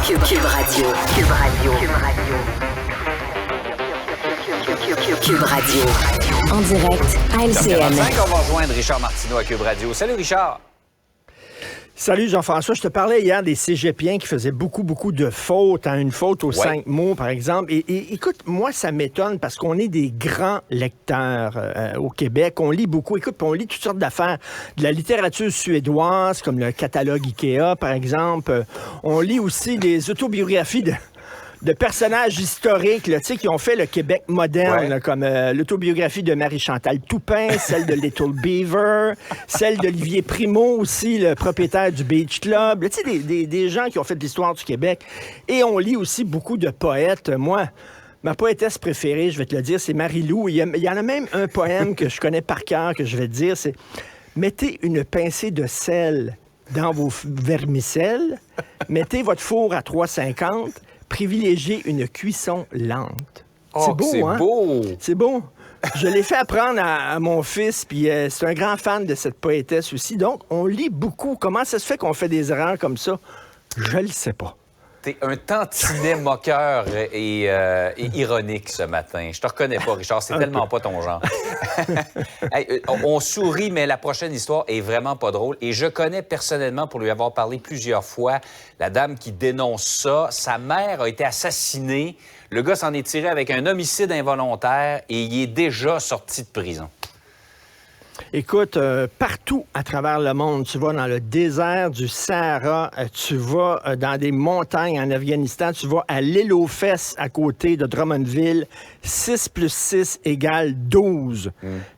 Cube Radio. Cube Radio. Cube Radio. En direct à LCN. On va rejoindre Richard Martineau à Cube Radio. Salut Richard. Salut Jean-François, je te parlais hier des cégepiens qui faisaient beaucoup de fautes, une faute aux 5 mots par exemple. Et écoute, moi ça m'étonne parce qu'on est des grands lecteurs au Québec, on lit beaucoup, écoute, on lit toutes sortes d'affaires, de la littérature suédoise comme le catalogue Ikea par exemple, on lit aussi des autobiographies de personnages historiques là, qui ont fait le Québec moderne, là, comme l'autobiographie de Marie-Chantal Toupin, celle de Little Beaver, celle d'Olivier Primo aussi, le propriétaire du Beach Club. Tu sais, des gens qui ont fait l'histoire du Québec. Et on lit aussi beaucoup de poètes. Moi, ma poétesse préférée, je vais te le dire, c'est Marie-Lou. Il y en a même un poème que je connais par cœur, que je vais te dire, c'est « Mettez une pincée de sel dans vos vermicelles, mettez votre four à 3,50, privilégier une cuisson lente. » C'est beau, c'est beau. C'est beau. Je l'ai fait apprendre à mon fils, puis c'est un grand fan de cette poétesse aussi. Donc, on lit beaucoup. Comment ça se fait qu'on fait des erreurs comme ça? Je le sais pas. T'es un tantinet moqueur et ironique ce matin. Je te reconnais pas, Richard. C'est tellement pas ton genre. Hey, on sourit, mais la prochaine histoire est vraiment pas drôle. Et je connais personnellement, pour lui avoir parlé plusieurs fois, la dame qui dénonce ça. Sa mère a été assassinée. Le gars s'en est tiré avec un homicide involontaire et il est déjà sorti de prison. Écoute, partout à travers le monde, tu vas dans le désert du Sahara, tu vas dans des montagnes en Afghanistan, tu vas à l'île aux Fesses à côté de Drummondville, 6 plus 6 égale 12.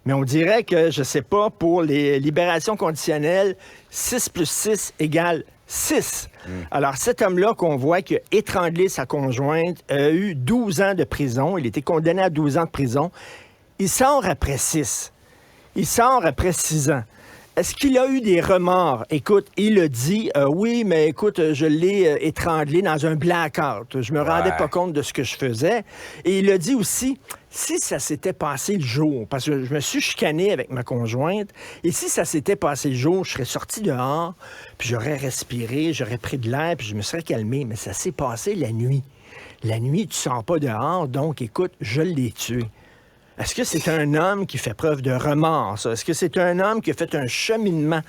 Mais on dirait que, je sais pas, pour les libérations conditionnelles, 6 plus 6 égale 6. Alors, cet homme-là qu'on voit qui a étranglé sa conjointe a eu 12 ans de prison. Il était condamné à 12 ans de prison. Il sort après 6. Il sort après 6 ans. Est-ce qu'il a eu des remords? Écoute, il a dit, oui, mais écoute, je l'ai étranglé dans un blackout. Je me rendais pas compte de ce que je faisais. Et il a dit aussi, si ça s'était passé le jour, parce que je me suis chicané avec ma conjointe, et si ça s'était passé le jour, je serais sorti dehors, puis j'aurais respiré, j'aurais pris de l'air, puis je me serais calmé. Mais ça s'est passé la nuit. La nuit, tu sors pas dehors, donc écoute, je l'ai tué. Est-ce que c'est un homme qui fait preuve de remords, ça? Est-ce que c'est un homme qui a fait un cheminement?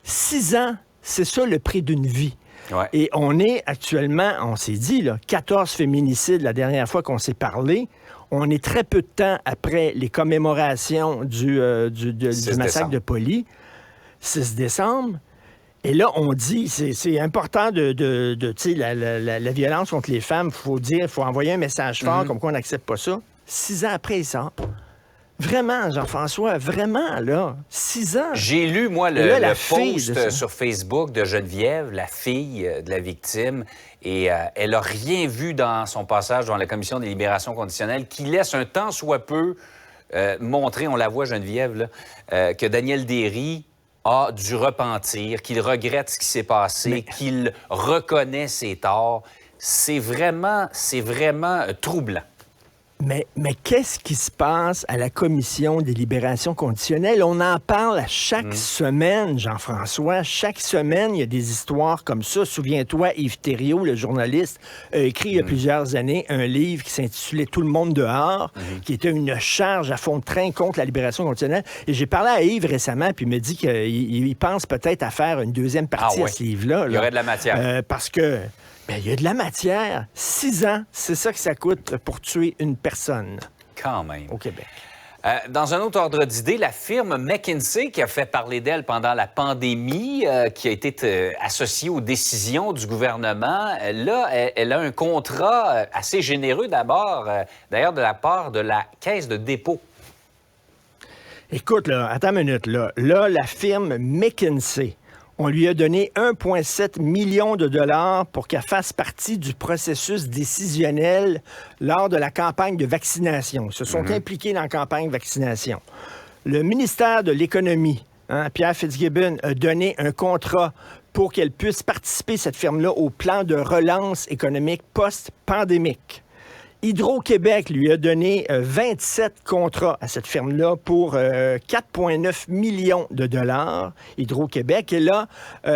6 ans, c'est ça le prix d'une vie. Ouais. Et on est actuellement, on s'est dit, là, 14 féminicides la dernière fois qu'on s'est parlé. On est très peu de temps après les commémorations du massacre de Poly, 6 décembre. Et là, on dit, c'est important tu sais, la violence contre les femmes, il faut envoyer un message fort, comme quoi on n'accepte pas ça. 6 ans après, il sort. Vraiment, Jean-François, vraiment, là, 6 ans. J'ai lu, moi, le post sur Facebook de Geneviève, la fille de la victime, et elle n'a rien vu dans son passage dans la Commission des libérations conditionnelles qui laisse un tant soit peu montrer, on la voit, Geneviève, là, que Daniel Derry a du repentir, qu'il regrette ce qui s'est passé, qu'il reconnaît ses torts. C'est vraiment troublant. Mais qu'est-ce qui se passe à la Commission des libérations conditionnelles? On en parle à chaque semaine, Jean-François. Chaque semaine, il y a des histoires comme ça. Souviens-toi, Yves Thériault, le journaliste, a écrit il y a plusieurs années un livre qui s'intitulait « Tout le monde dehors », qui était une charge à fond de train contre la libération conditionnelle. Et j'ai parlé à Yves récemment, puis il me dit qu'il pense peut-être à faire une deuxième partie à ce livre-là. Il y aurait de la matière. Parce que... Bien, il y a de la matière. 6 ans, c'est ça que ça coûte pour tuer une personne. Quand même. Au Québec. Dans un autre ordre d'idée, la firme McKinsey, qui a fait parler d'elle pendant la pandémie, qui a été associée aux décisions du gouvernement, là, elle a un contrat assez généreux d'abord, d'ailleurs de la part de la Caisse de dépôt. Écoute, là, attends une minute. Là, la firme McKinsey, on lui a donné 1,7 million de dollars pour qu'elle fasse partie du processus décisionnel lors de la campagne de vaccination. Ils se sont impliqués dans la campagne de vaccination. Le ministère de l'Économie, Pierre Fitzgibbon, a donné un contrat pour qu'elle puisse participer, cette firme-là, au plan de relance économique post-pandémique. Hydro-Québec lui a donné 27 contrats à cette firme-là pour 4,9 millions de dollars. Hydro-Québec. Et là,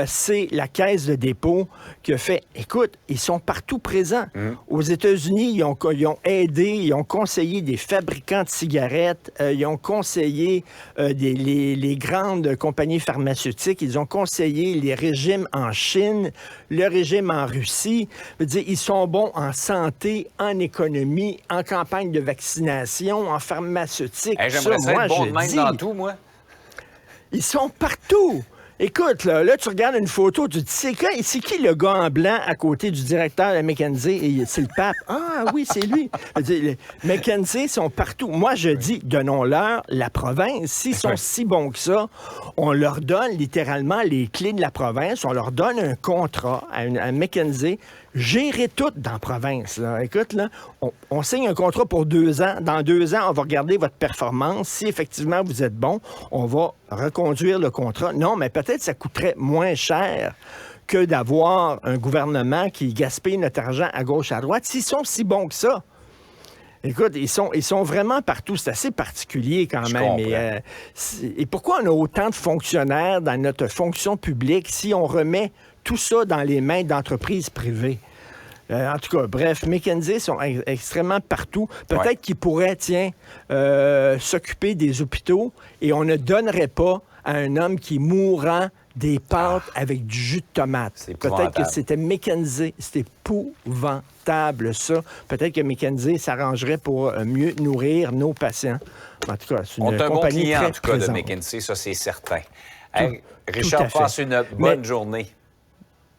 c'est la Caisse de dépôt qui a fait... Écoute, ils sont partout présents. Aux États-Unis, ils ont aidé, ils ont conseillé des fabricants de cigarettes, ils ont conseillé les grandes compagnies pharmaceutiques, ils ont conseillé les régimes en Chine, le régime en Russie. Je veux dire, ils sont bons en santé, en économie, en campagne de vaccination, en pharmaceutique. Hey, j'aimerais ça être bon de même dans tout, moi. Ils sont partout. Écoute, là, tu regardes une photo, tu te dis, c'est qui le gars en blanc à côté du directeur de McKinsey? Et c'est le pape. Ah oui, c'est lui. Les McKinsey sont partout. Moi, je dis, donnons-leur la province. S'ils sont si bons que ça, on leur donne littéralement les clés de la province, on leur donne un contrat à McKinsey, gérer tout dans la province. Là. Écoute, là, on signe un contrat pour 2 ans. Dans 2 ans, on va regarder votre performance. Si effectivement vous êtes bon, on va reconduire le contrat. Non, mais peut-être ça coûterait moins cher que d'avoir un gouvernement qui gaspille notre argent à gauche, à droite. S'ils sont si bons que ça, écoute, ils sont vraiment partout. C'est assez particulier quand même. Et pourquoi on a autant de fonctionnaires dans notre fonction publique si on remet tout ça dans les mains d'entreprises privées? En tout cas, bref, McKinsey sont extrêmement partout. Peut-être qu'ils pourraient, s'occuper des hôpitaux et on ne donnerait pas à un homme qui est mourant des pâtes avec du jus de tomate. Peut-être que c'était McKinsey. C'est épouvantable, ça. Peut-être que McKinsey s'arrangerait pour mieux nourrir nos patients. En tout cas, c'est une compagnie bon client, très en tout cas, présente. de McKinsey, ça, c'est certain. Hey, Richard, passe une bonne journée.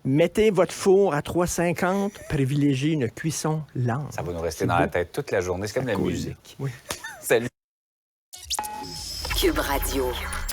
Mettez votre four à 350, privilégiez une cuisson lente. Ça va nous rester dans la tête toute la journée. C'est comme la musique. Oui. Salut. Cube Radio.